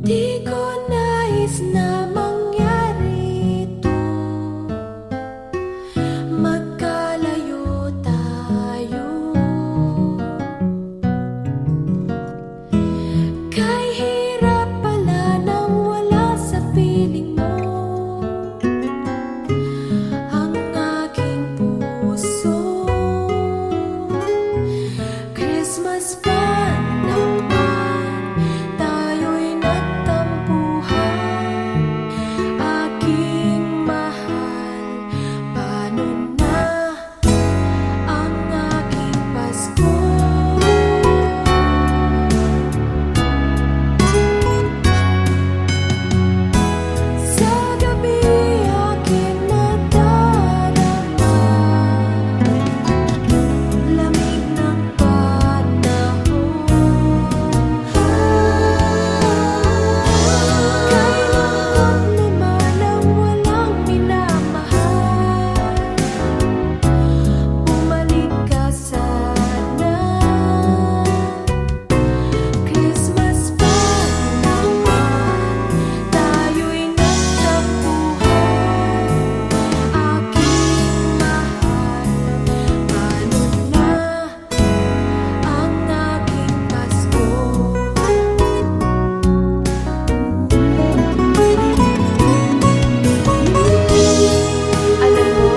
Di ko nais na mangyari ito, magkalayo tayo. Kay hirap pala nang wala sa piling mo ang aking puso. Christmas pa naman, tayo'y nagtampuhan. Aking mahal, paano na ang aking Pasko? Sa gabi aking nadarama, lamig ng panahon. Kay lungkot naman ang walang minamahal, bumalik ka sana. Christmas pa naman, tayo'y nagtampuhan. Aking mahal, paano na ang aking Pasko? Alam mo,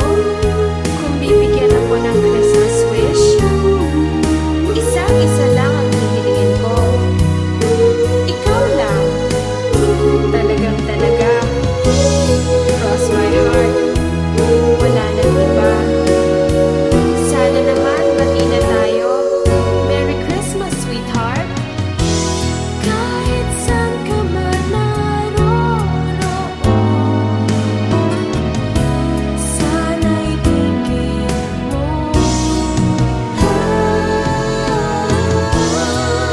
kung bibigyan ako ng Christmas wish, isang-isa lang ang hihilingin ko. Ikaw lang. Talagang talaga. Cross my heart. Wala nang iba. Sana naman bati na tayo. Merry Christmas, sweetheart. Kahit saan ka man naroroon, sana'y tingin mo.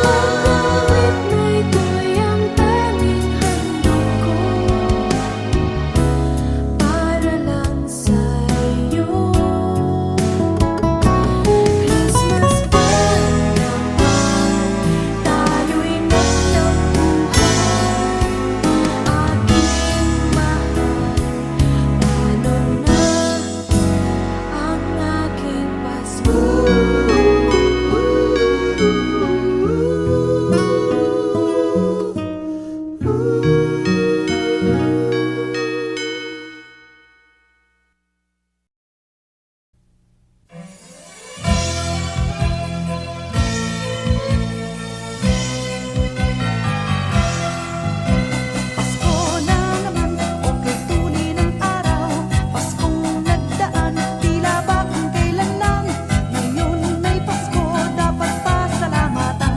Pag-awit na ito'y ang tanging handog ko para lang sa'yo. Christmas pa naman, tayo'y nagtampuhan. Aking mahal, paano na ang aking Pasko? Pasko na naman, okay tuli ng araw. Paskong nagdaan, tila ba kung kailan lang. Ngayon ay Pasko, dapat pasalamatan.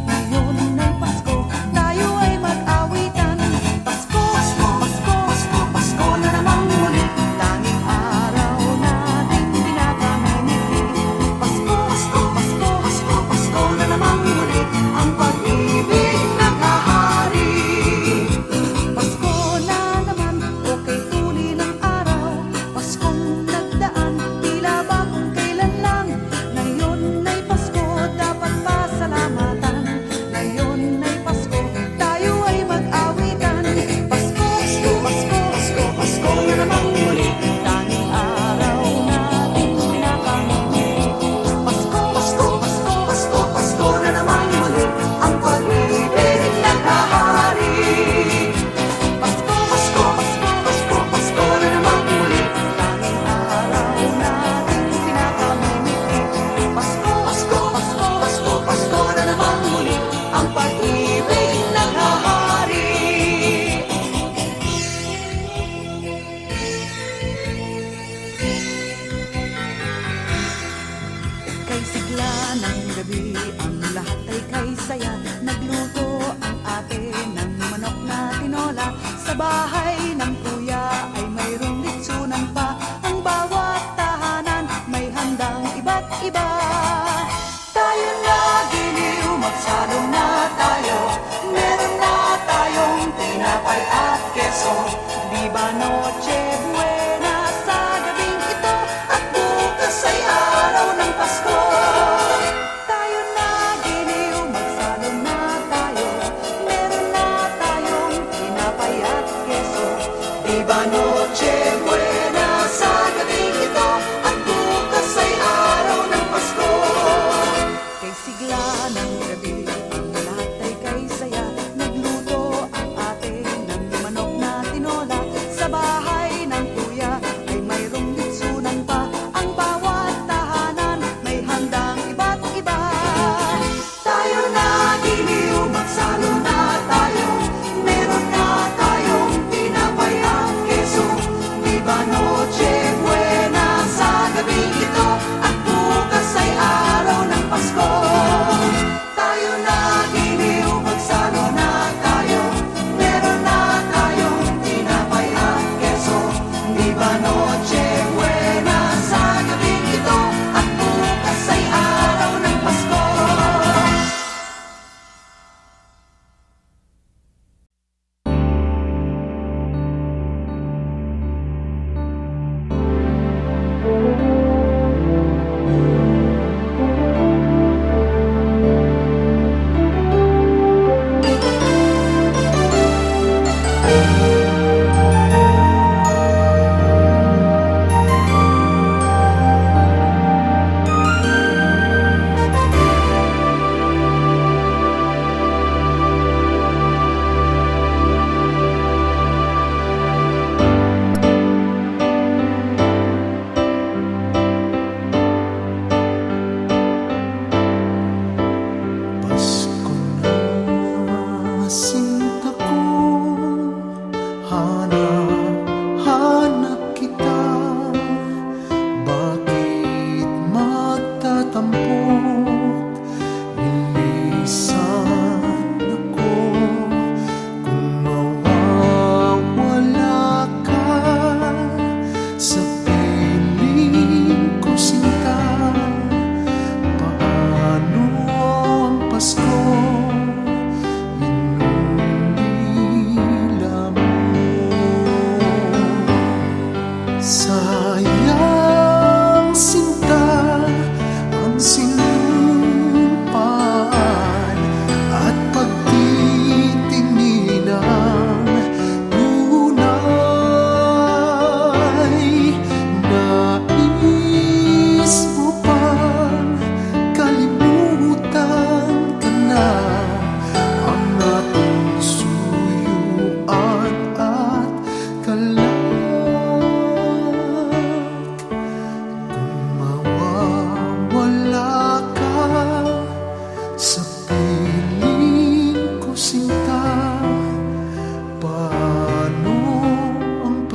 Ngayon ay Pasko, tayo ay mag-awitan. Pasko, Pasko, Pasko, Pasko, Pasko na naman muli. Tanging araw nating pinakamimiti. Pasko, Pasko, Pasko, Pasko, Pasko na naman muli. Ang pag-ibig naghahari. Pasko na naman, okay tuli ng araw. Paskong nagdaan, tila ba kung kailan lang. Ngayon ay Pasko, dapat pasalamatan. Ngayon ay Pasko, tayo ay mag-awitan. Pasko, Pasko, Pasko, Pasko, Pasko na naman muli. Tanging araw nating pinakamimiti. Pasko, Pasko, Pasko, Pasko, Pasko na naman muli. Ang pag-ibig naghahari. Pasko, Pasko, Pasko, Pasko, Pasko na naman muli. Tanging araw nating pinakamimiti. Pasko, Pasko, Pasko, Pasko, Pasko na naman muli. Ang pag-ibig naghahari. Kay sigla ng gabi, ang lahat ay kay saya. Nagluto ang ate ng manok na tinola. Sa bahay ng kuya ay mayroong litsunan pa. Ang bawat tahanan may handang iba't iba. Tayo na giliw, magsalo na tayo. Meron na tayong tinapay at keso. Di ba Noche Buena sa gabing ito? At bukas ay araw ng Pasko. Tayo na giliw, magsalo na tayo. Meron na tayong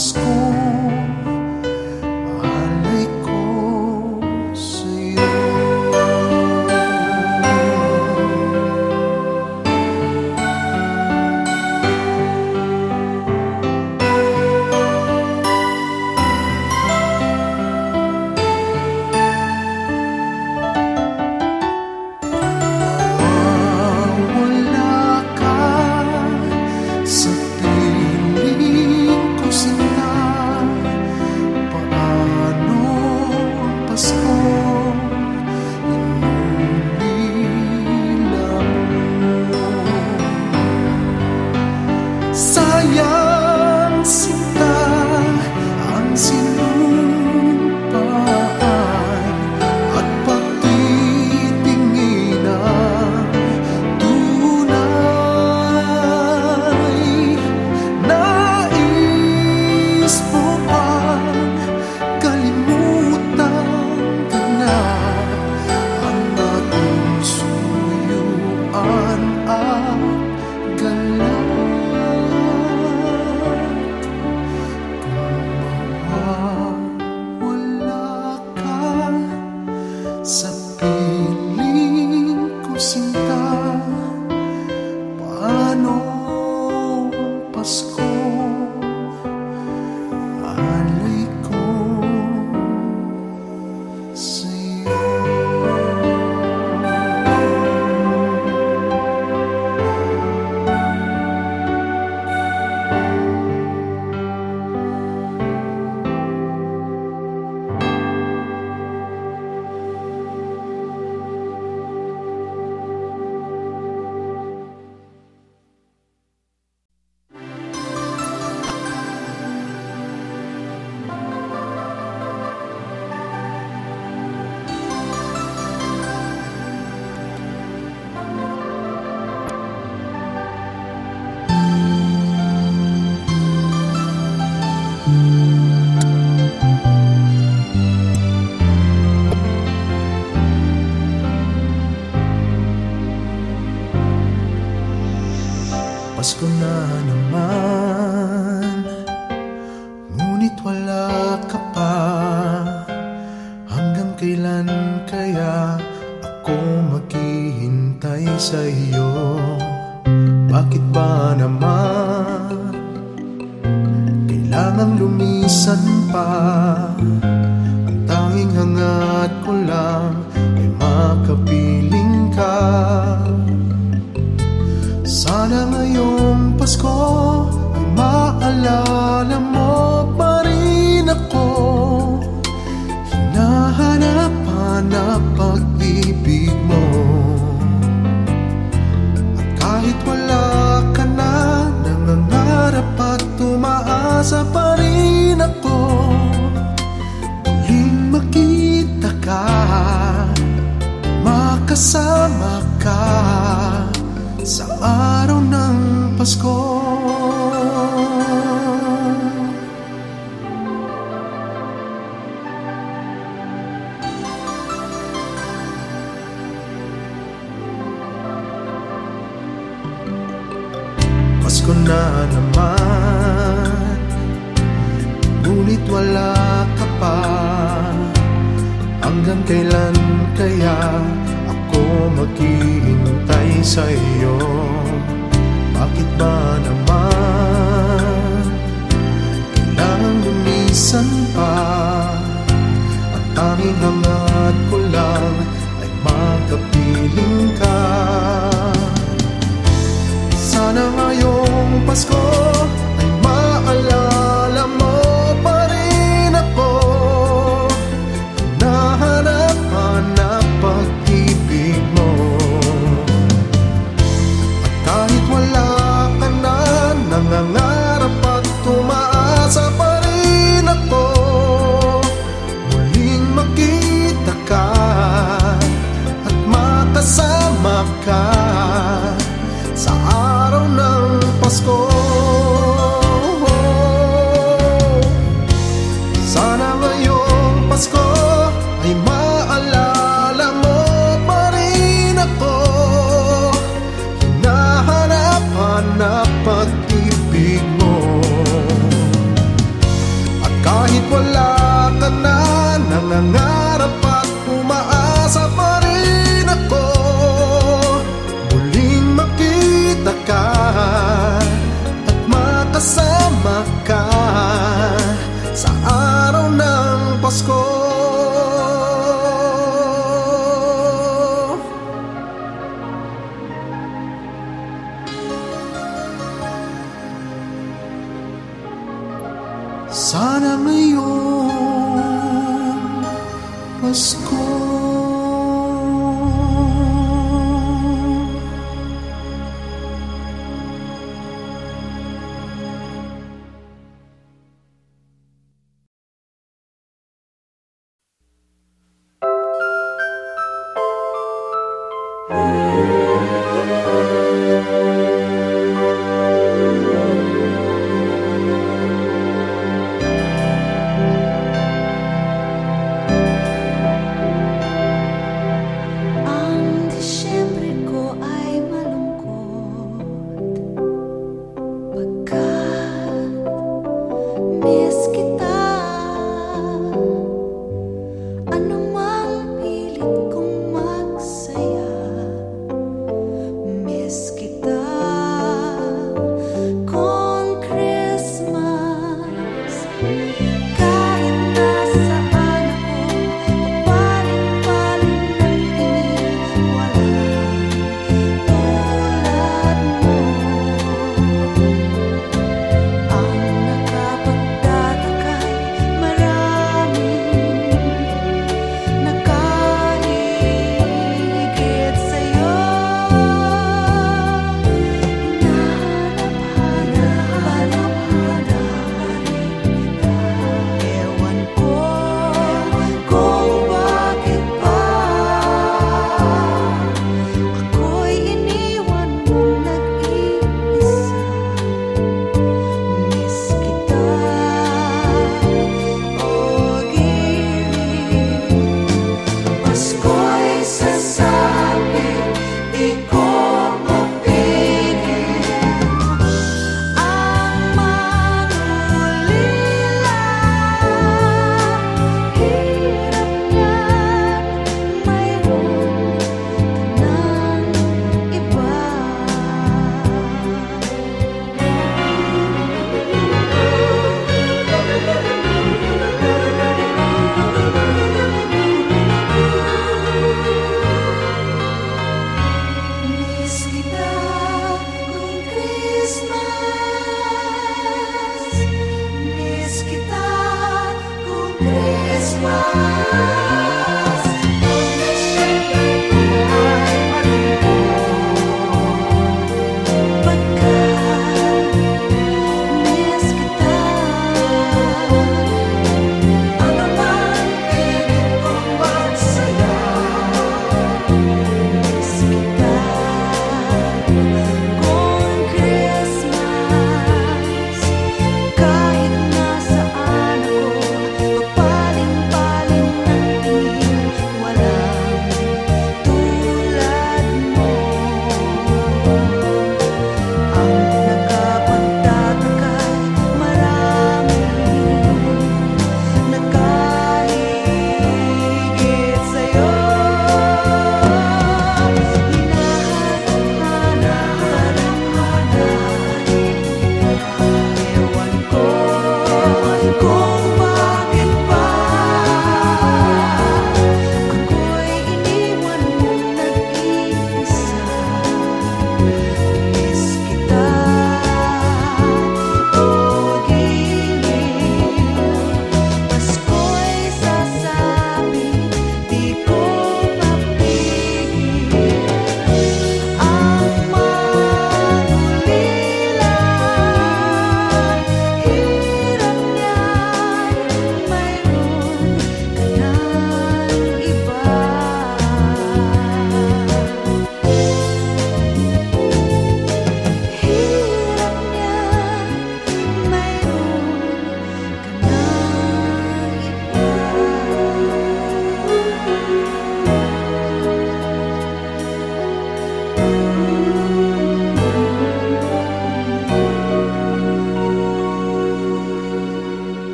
Pasko, alay ko sa'yo. Sayang sinta ang sinumpaan at pagtitinginan tunay. Nais mo bang kalimutan ka na ang ating suyuan at galang? Sa piling ko sinta, paano ang Pasko, alay ko sa'yo. Pasko na naman, ngunit wala ka pa. Hanggang kailan kaya ako maghihintay sa iyo? Bakit ba naman kailangang lumisan pa? Ang tanging hangat ko lang ay makapiling ka. Sana ngayong Pasko ay maalala mo pa rin ako. Hinahanap-hanap pag-ibig mo. At kahit wala ka na, nangangarap at tumaasa pa rin ako. Muling makita ka, makasama ka sa araw ng Pasko. Pasko na naman, ngunit wala ka pa. Hanggang kailan kaya ako maghihintay sa iyo? Bakit ba naman kailangan lumisan pa? Ang tanging hangat ko lang ay makapiling ka. Sana ngayong Pasko ay maalala mo pa rin ako. Hinahanap-hanap pag-ibig mo. At kahit wala ka na, Kahit wala ka na, nangangarap at umaasa pa rin ako muling makita ka at makasama ka sa araw ng Pasko. Sana ngayong Pasko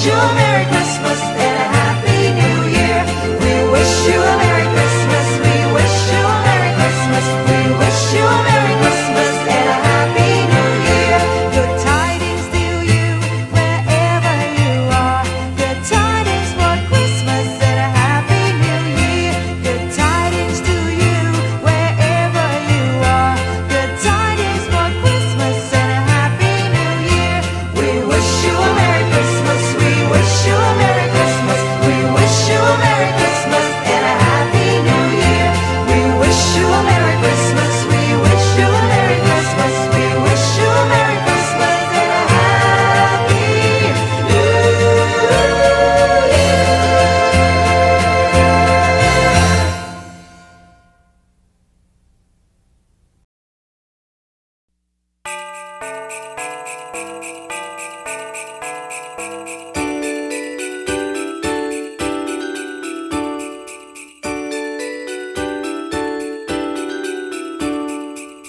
you a Merry Christmas and a Happy New Year. We wish you a Merry Christmas. We wish you a Merry Christmas. We wish you a Merry Christmas and a Happy New Year. Good tidings to you wherever you are. Good tidings for Christmas and a Happy New Year. Good tidings to you wherever you are. Good tidings for Christmas and a Happy New Year. We wish you a Merry Christmas. We wish you a Merry Christmas. We wish you a Merry Christmas and a Happy New Year. We wish you a Merry Christmas. We wish you a Merry Christmas. We wish you a Merry Christmas and a Happy New Year.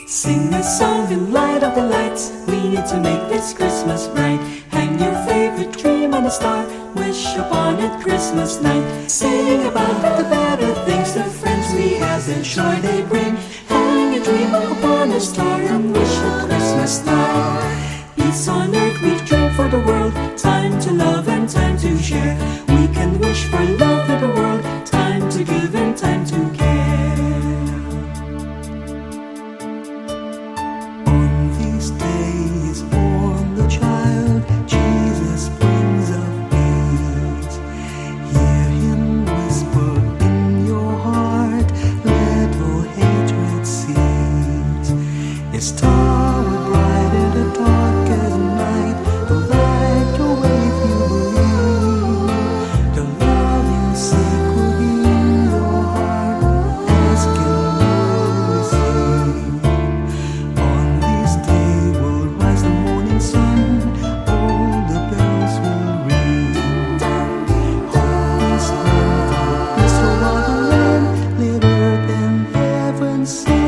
Sing a song and light up the lights. We need to make this Christmas bright. Hang your favorite dream on a star. Wish upon it Christmas night. Sing about the better things, the friends we have, the joy they bring. Hang a dream upon a star and wish it Christmas night. Peace on earth we dream for the world. Time to love and time to share. We can wish for love in the world. Time to give and time to care. On these days born the child, Jesus Prince of Peace. Hear him whisper in your heart, let all hatred cease. His star will brighten the darkest night, the light to wave you believe. The love you seek within your heart, ask him will receive. On this day will rise the morning sun, all the bells will ring. Hope is love, the peace throughout the land, let earth and heaven sing.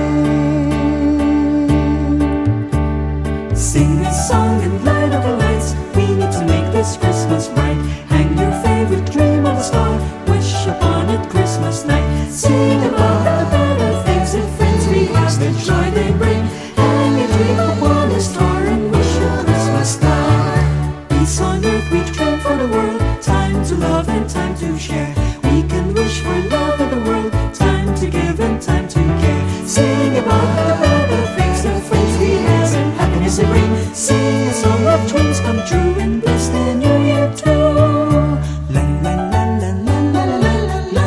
Sing a song and light up the lights. We need to make this Christmas bright. Hang your favorite dream on the star. Wish upon it Christmas night. Sing about the better things and friends we have, the joy they bring. Hang a dream upon a star and wish it Christmas night. Peace on earth we dream for the world. Time to love and time to share. We can wish for love in the world. Time to give and time to care. Sing about the better things, the friends we have, and happiness they bring. Sing a song of dreams come true and bless the new year too. La la la la la la la la la la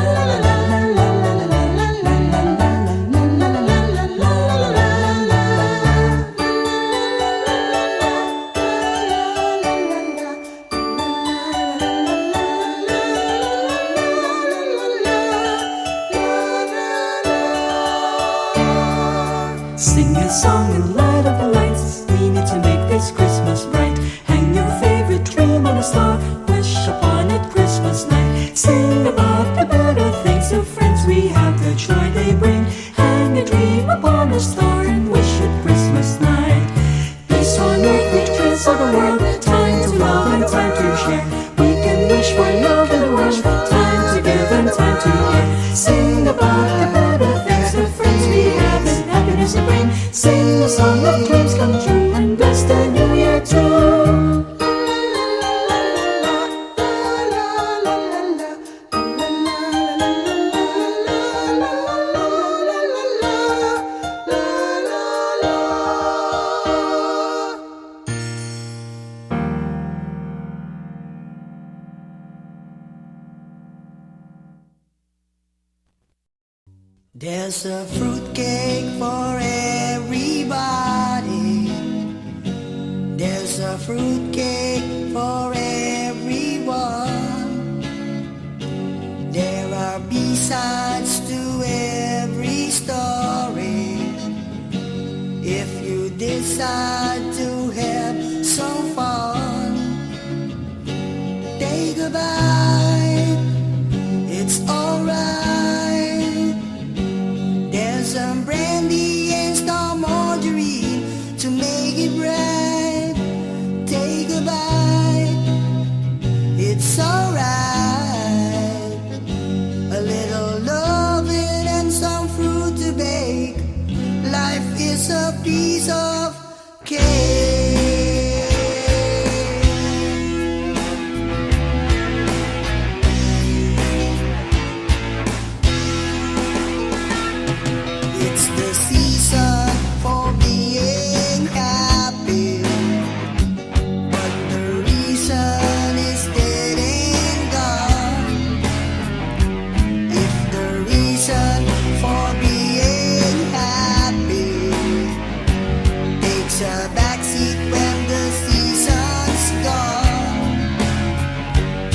Sing a song and light up the lights. We need to make this Christmas bright. Hang your favorite dream on a star. Wish upon it Christmas night. Sing about the better things, the friends we have, the joy they bring. Hang a dream upon a star and wish it Christmas night. Peace on earth we dream for the world. Time to love and time to share. We can wish for love in the world. Time to give and time to care. Sing about the better things, the friends we have, and happiness they bring. Sing a song of dreams come true and bless the new year too. There's a fruitcake for everybody. There's a fruitcake for everyone. There are B-sides to every story. If you decide to have some fun, take a bite, it's alright. There's some brandy and some margarine to make it right. Take a bite, it's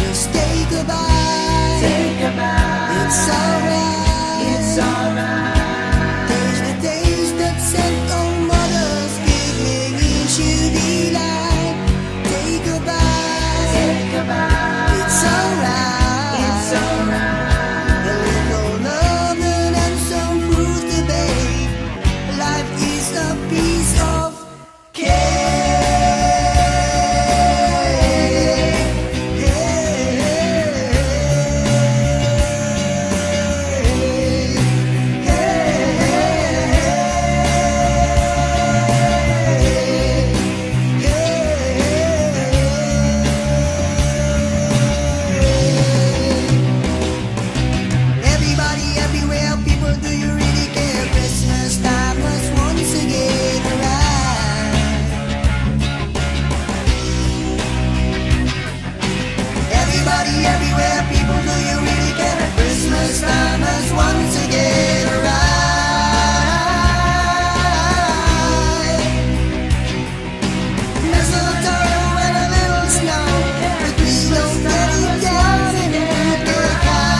just say goodbye. It's alright. There's the days that sent old mothers giggling into delight. Say goodbye. It's alright. A little loving and some fruit to bake. Life is a piece of everybody, everywhere, people, do you really care? Christmas time was once again arrived. Everybody, everywhere, people, do you really care? Christmas time has once again arrived. Mistletoe and a little snow, but please don't get it down in the kites.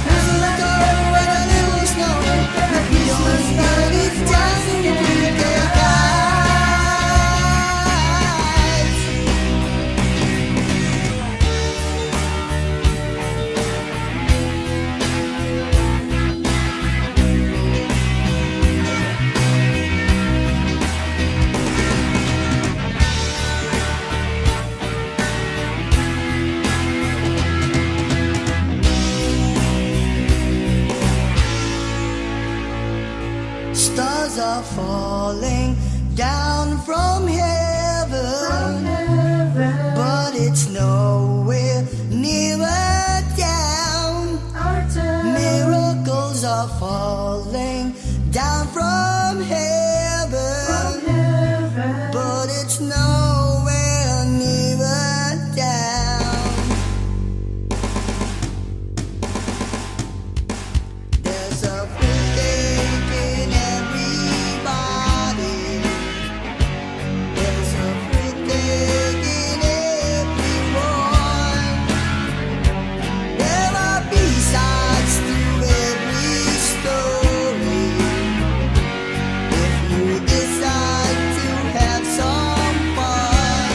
Mistletoe and a little snow, but please don't get it down in the kites. Stars are falling down from heaven, but it's nowhere nearer down. Miracles are falling down from heaven, but it's nowhere nearer down. There's a fruitcake in everybody. There's a fruitcake in everyone. There are B-sides to every story. If you decide to have some fun,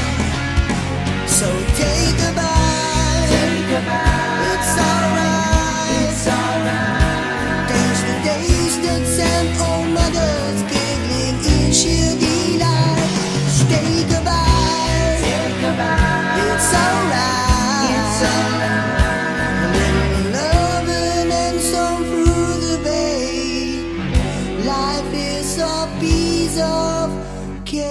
so take a bite. It's alright. There's the days that sent old mothers giggling in sheer delight. Say goodbye. It's alright. A little loving and some fruit to bake. Life is a piece of cake.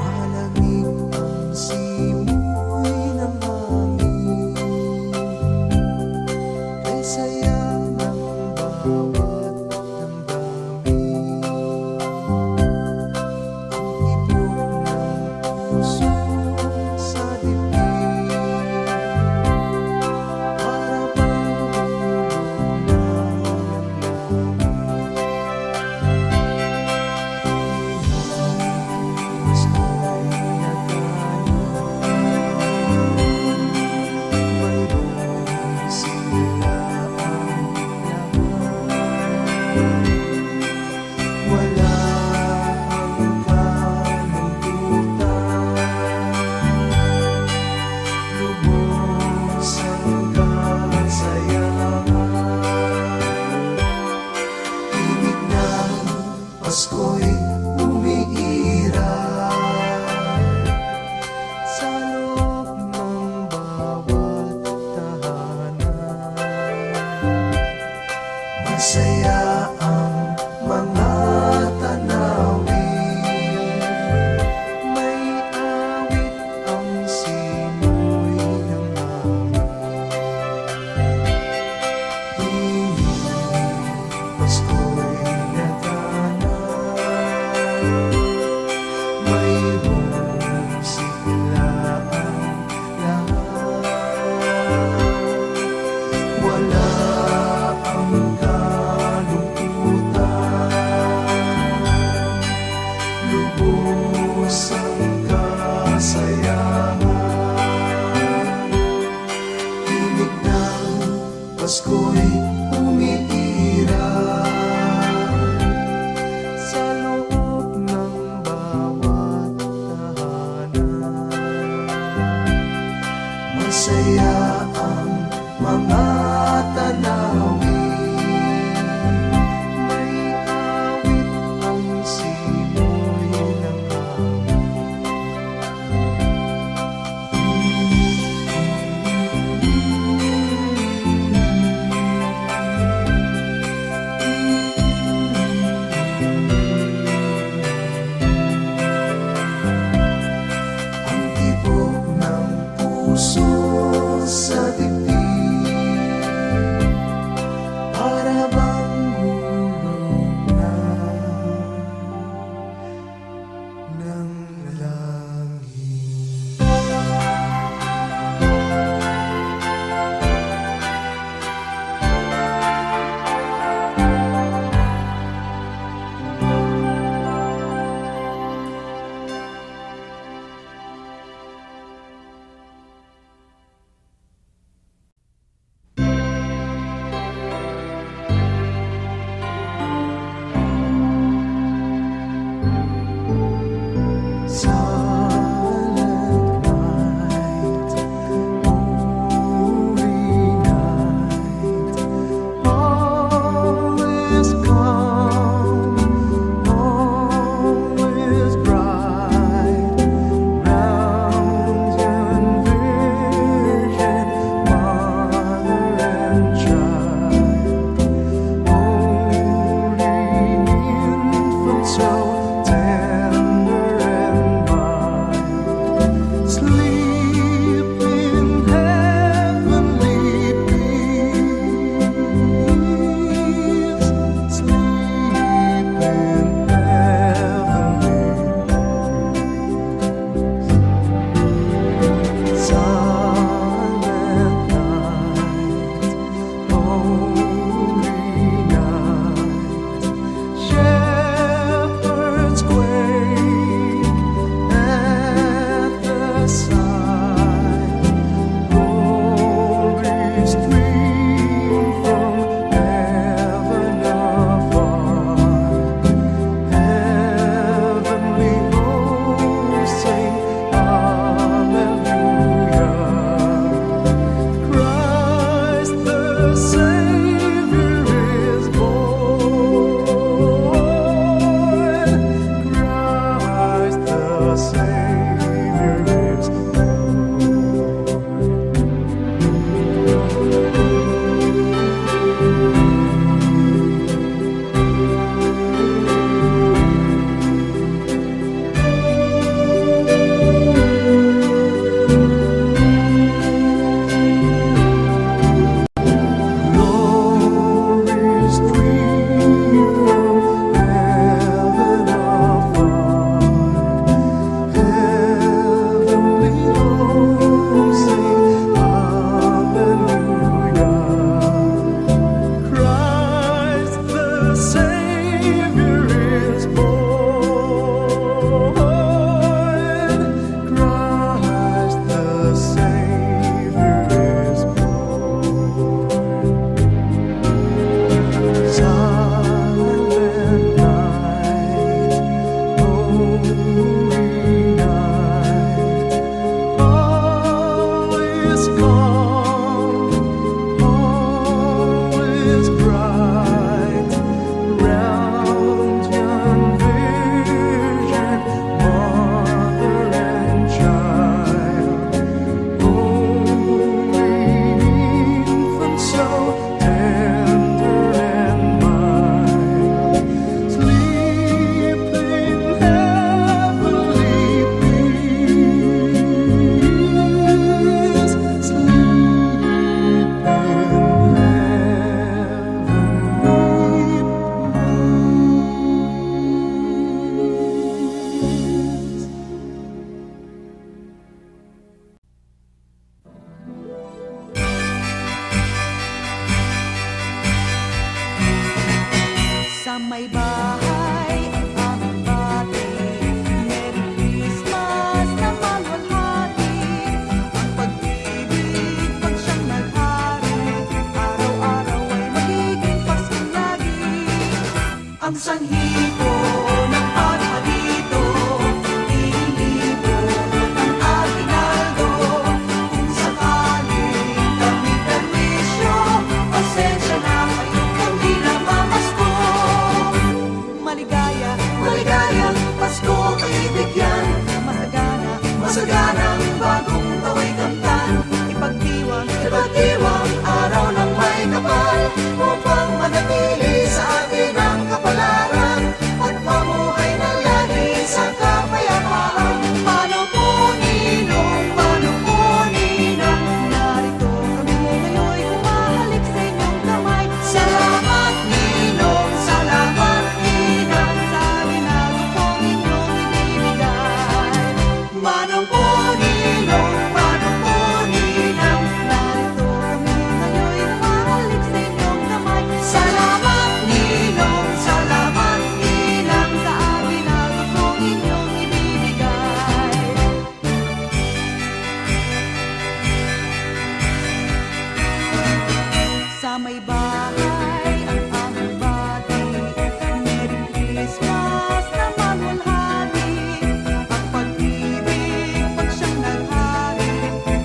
Malamig ang simoy ng hangin, kay saya ng bawat damdamin. Ang tibok ng puso sa dibdib, para bang hulog na ng langit. Pasko'y umiiral sa loob ng bawat tahanan. Masaya ang mga tanawin, may awit ang simoy ng hangin. Pasko may bahay ang aming bati. Merry Christmas na malwalhati. Ang pag-ibig pag siyang naghari, araw-araw ay magiging Paskong lagi. Ang sanhi ko ng paghalito, ililibo ng aginaldo. Kung sakaling kami perwisyo, pasensya na kayo kung di na mamasko. Maligaya, maligayang Pasko kaibigyan. Masagana, masaganang bagong tawa'y kamtan. Ipagdiwang, ipagdiwang araw ng may kapal, upang manatili sa atin ang kapalaran at mamuhay na lagi sa kapayapaan. Paano po ninong, narito kami ngayon'y humahalik sa inyong kamay. Salamat ninong, salamat ninang, sa ginagawa kong inyong ibibigay. Manong po ninong, narito kami ngayon'y humahalik sa inyong kamay. Salamat ninong, salamat ninang, sa ginagawa kong inyong ibibigay. Sa may bahay ang aming bati. Merry Christmas na malwalhati. Ang pag-ibig pag siyang naghari,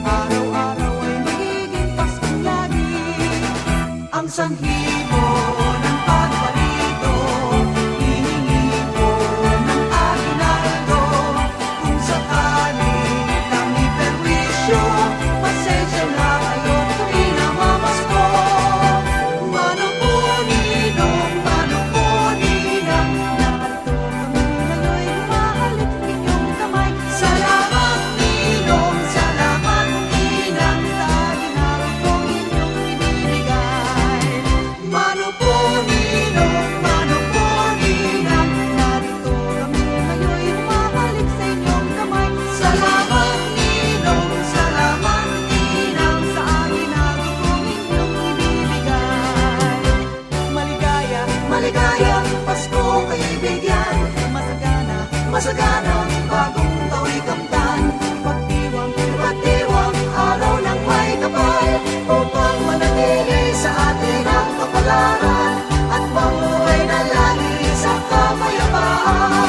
araw-araw ay magiging Paskong lagi. Ang sanhi mo ng pagbalito, hihingi ko ng aginaldo. Kung sakaling kami perwisyo, pasensya na kayo't di na mamasko. Manong po ninong, narito kami ngayon'y humahalik sa inyong kamay. Salamat ninong, salamat ninang, sa ginagawa kong inyong ibibigay. Manong po ninong, narito kami ngayon'y humahalik sa inyong kamay. Salamat ninong, salamat ninang, sa ginagawa kong inyong ibibigay. Maligaya, maligayang Pasko kaibigyan. Masagana, masaganang bagong tawa'y kamtan. Ipagdiwang, ipagdiwang araw ng may kapal, upang manatili sa atin ang kapalaran at mamuhay na lagi sa kapayapaan.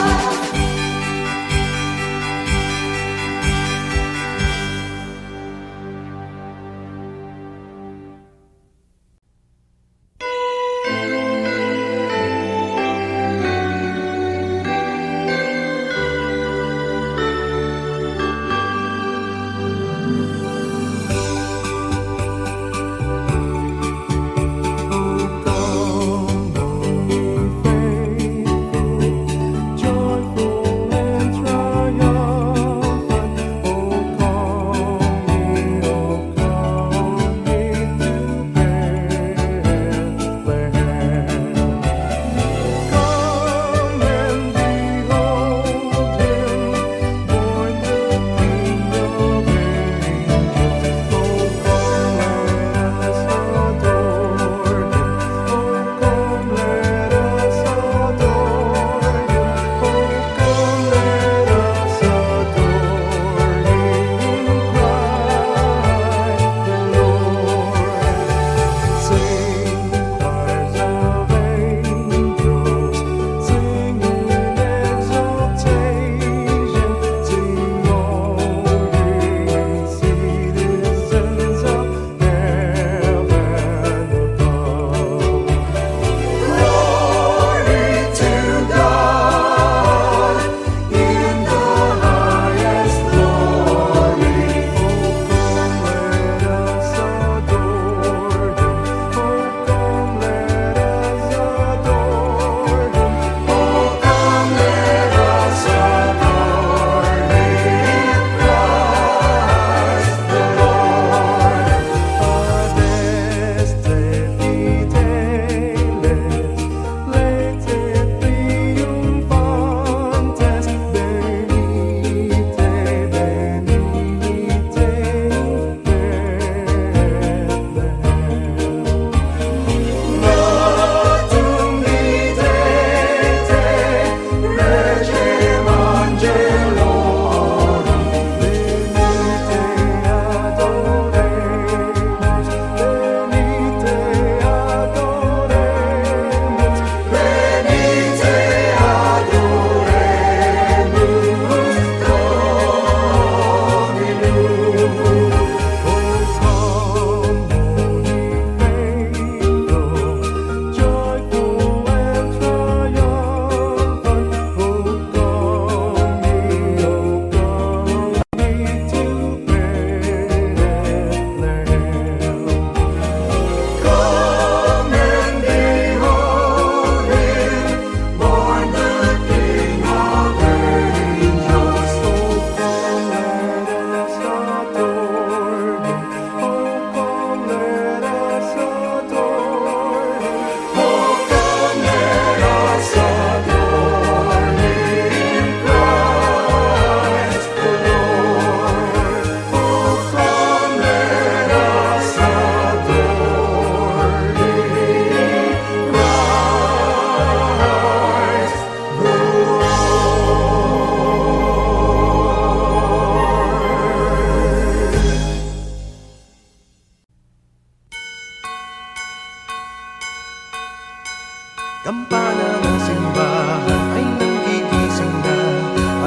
kampana ng simbahan ay nanggigising na,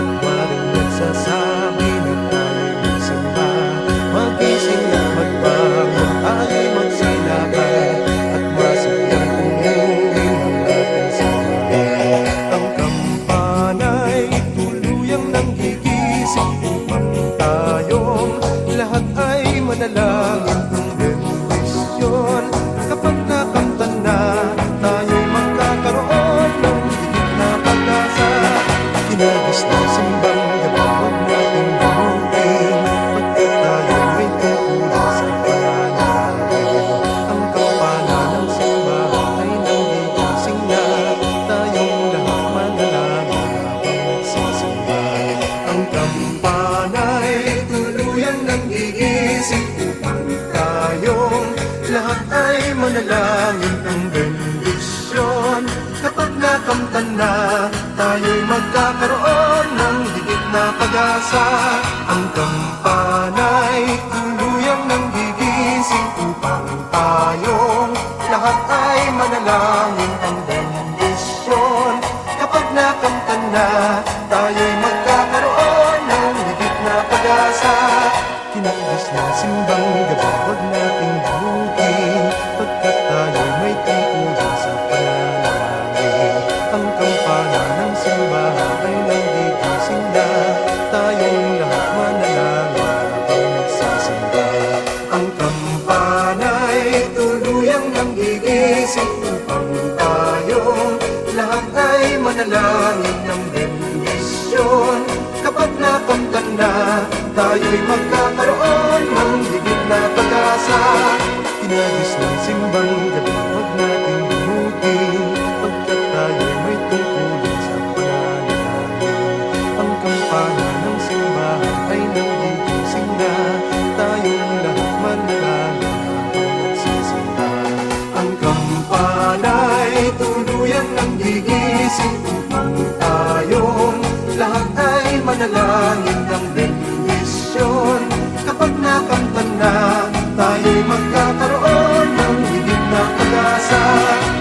at waring nagsasabi na tayo'y magsimba. Magising at magbangon, tayo'y magsilaban, at masigyang tumuhin ang ating simbahan. Ang kampana'y tuluyang nanggigising upang tayong lahat ay manalangin ng bendisyon. Kapag nakamtan na, tayo'y magkakaroon ng higit na pag-asa. Kinagis ng simbang gabi, huwag nating bunutin, pagkat tayo'y may tungkulin sa pananalamin. Ang kampana ng simbahan ay nanggigising na, tayong lahat manalangin habang nagsisimba. Ang kampana'y tuluyang nanggigising upang tayong lahat ay manalangin ng bendisyon. Kapag nakamtan na, tayo'y magkakaroon ng higit na pag-asa. Ang kampana'y tuluyang nanggigising upang tayong lahat ay manalangin ng bendisyon. Kapag nakamtan na, tayo'y magkakaroon ng higit na pag-asa. Kinagis ng simbang gabi, huwag nating bunutin, pagkat tayo'y may tungkulin sa pananalamin. Ang kampana ng simbahan ay nanggigising na, tayong lahat manalangin habang nagsisimba. Ang kampana'y tuluyang nanggigising upang tayong lahat ay manalangin ng bendisyon. Kapag nakamtan na, tayo'y magkakaroon ng higit na pag-asa. Kinagis ng simbang gabi, huwag nating bunutin, pagkat tayo'y may tungkulin sa pananalamin. Ang kampana ng simbahan ay nanggigising na, tayong lahat manalangin habang nagsisimba. Ang kampana'y tuluyang nanggigising upang tayong lahat ay manalangin ng bendisyon. Kapag nakamtan na, tayo'y magkakaroon ng higit na pag-asa.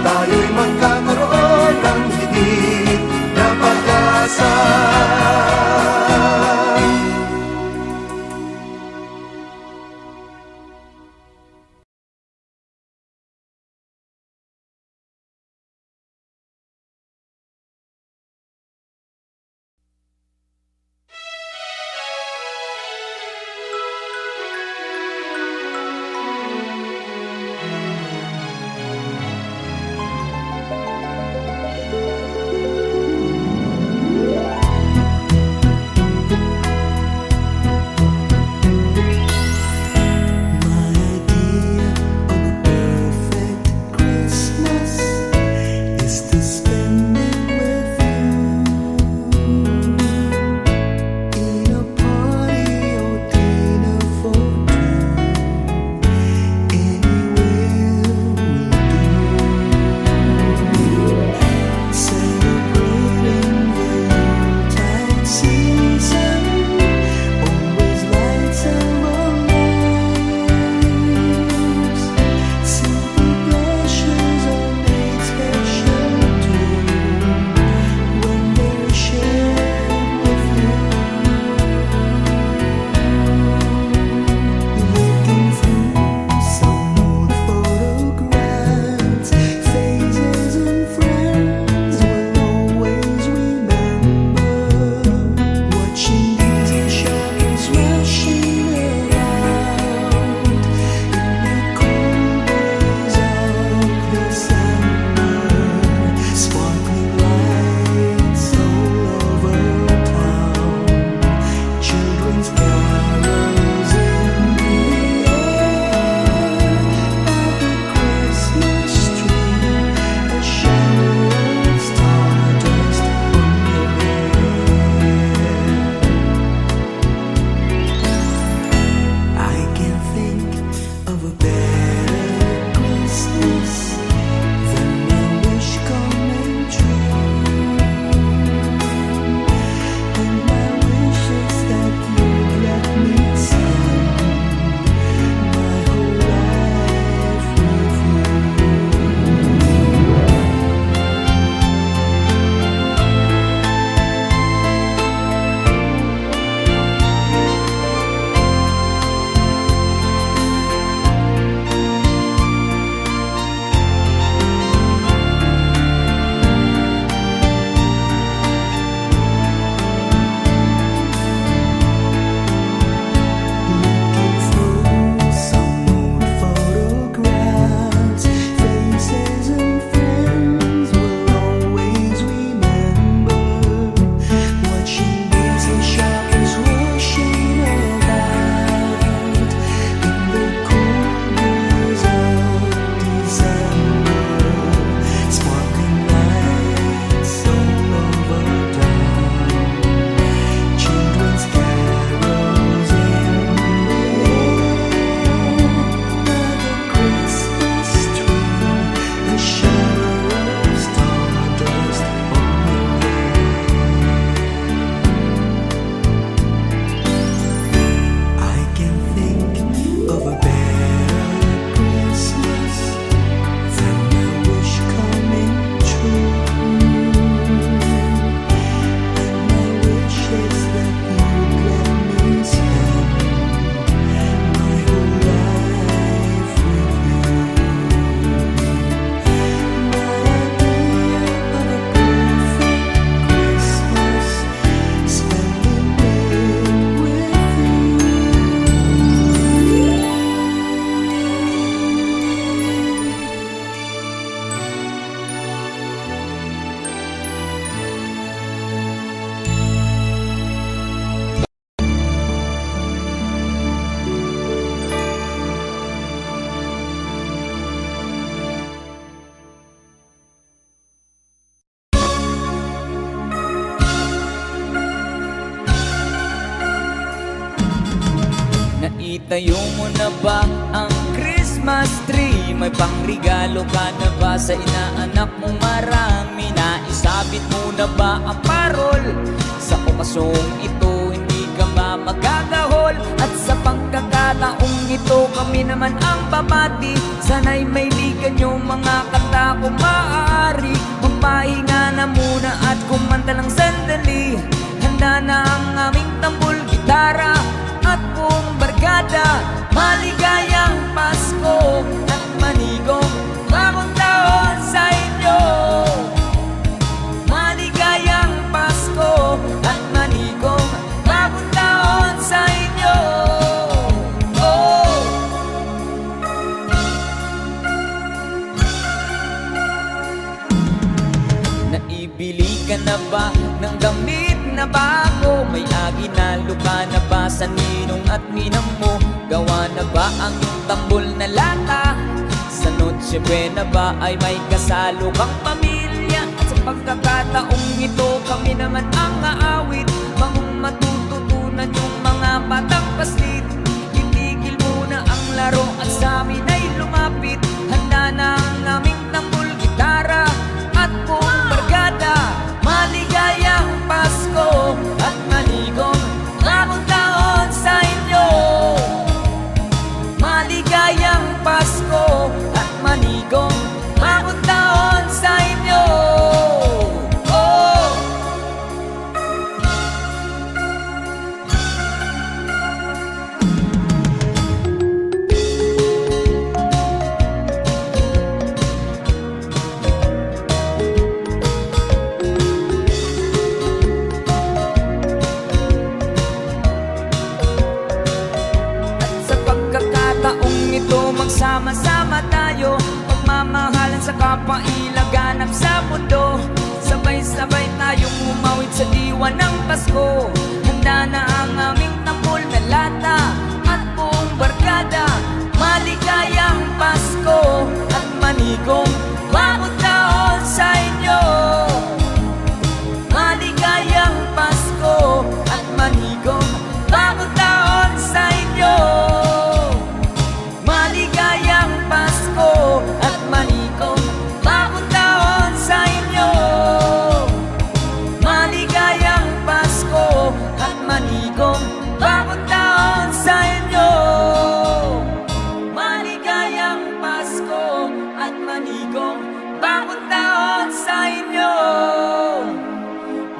Tayo'y magkakaroon ng higit na pag-asa. Naitayo mo na ba ang Christmas tree? May pangregalo ka na ba sa inaanak mo marami? Naisabit mo na ba ang parol? Sa okasong ito hindi ka ba magagahol? At sa pagkakataong ito kami naman ang babati. Sana'y may ligan yung mga kanta kung maaari. Magpahinga na muna at kumanta lang sandali. Handa na ang aming tambol, gitara at buong barkada. Maligayang Pasko at manigong bagong taon sa inyo. Maligayang Pasko at manigong bagong taon sa inyo. Oh. Naibili ka na ba ng damit na bago? May aginalo ka na ba sa ninong at ninang mo? Gawa na ba ang iyong tambol na lata? Sa Noche Buena ba ay may kasalo kang pamilya? At sa pagkakataong ito kami naman ang aawit. Bangong matututunan yung mga batang paslit. Itigil muna ang laro at sa amin ay lumapit. Handa na ang aming tambol, gitara at buong barkada. Maligayang Pasko at manigong bagong taon sa inyo. Maligayang Pasko at manigong bagong taon sa inyo. Oh. Magsama-sama tayo, pagmamahalan sa kapwa ilaganap sa mundo. Sabay-sabay tayong umawit sa diwa ng Pasko. Handa na ang aming tambol na lata at buong barkada. Maligayang Pasko at manigong bagong taon sa inyo. Maligayang Pasko at manigong bagong taon sa inyo. Maligayang Pasko at manigong bagong taon sa inyo. Maligayang Pasko at manigong bagong taon sa inyo. Maligayang Pasko at manigong bagong taon sa inyo.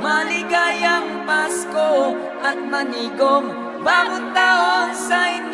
Maligayang Pasko at manigong bagong taon sa inyo.